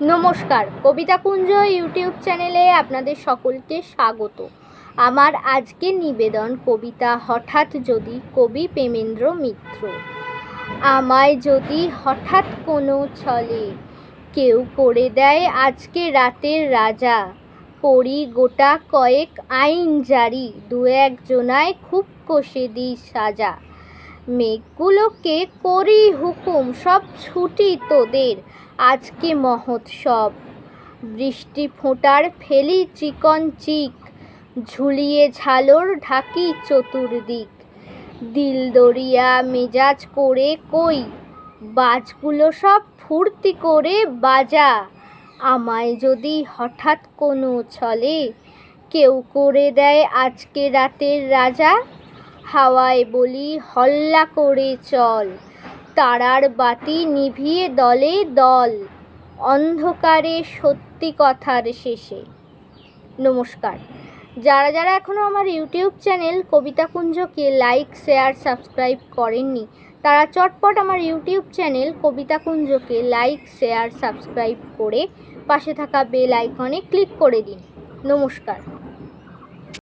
নমস্কার, কবিতাকুঞ্জ ইউটিউব চ্যানেলে আপনাদের সকলকে স্বাগত। আমার আজকের নিবেদন কবিতা হঠাৎ যদি, কবি প্রেমেন্দ্র মিত্র। আমায় যদি হঠাৎ কোনো ছলে কেউ করে দেয় আজকে রাতের রাজা, করি গোটা কয়েক আইন জারি, দু একজনায় খুব কষে দিই সাজা। মেঘগুলোকে করি হুকুম, সব ছুটি তোদের আজকে মহোৎসব। বৃষ্টি ফোঁটার ফেলি চিকন চিক, ঝুলিয়ে ঝালর ঢাকি চতুর্দিক। দিল দরিয়া মেজাজ করে কই, বাজগুলো সব ফুর্তি করে বাজা। আমায় যদি হঠাৎ কোনো ছলে কেউ করে দেয় আজকে রাতের রাজা, হাওয়ায় বলি হল্লা করে চল, তারার বাতি নিভিয়ে দলে দল, অন্ধকারে সত্যি কথার শেষে। নমস্কার। যারা যারা এখনও আমার ইউটিউব চ্যানেল কবিতাকুঞ্জকে লাইক, শেয়ার, সাবস্ক্রাইব করেননি, তারা চটপট আমার ইউটিউব চ্যানেল কবিতাকুঞ্জকে লাইক, শেয়ার, সাবস্ক্রাইব করে পাশে থাকা বেল আইকনে ক্লিক করে দিন। নমস্কার।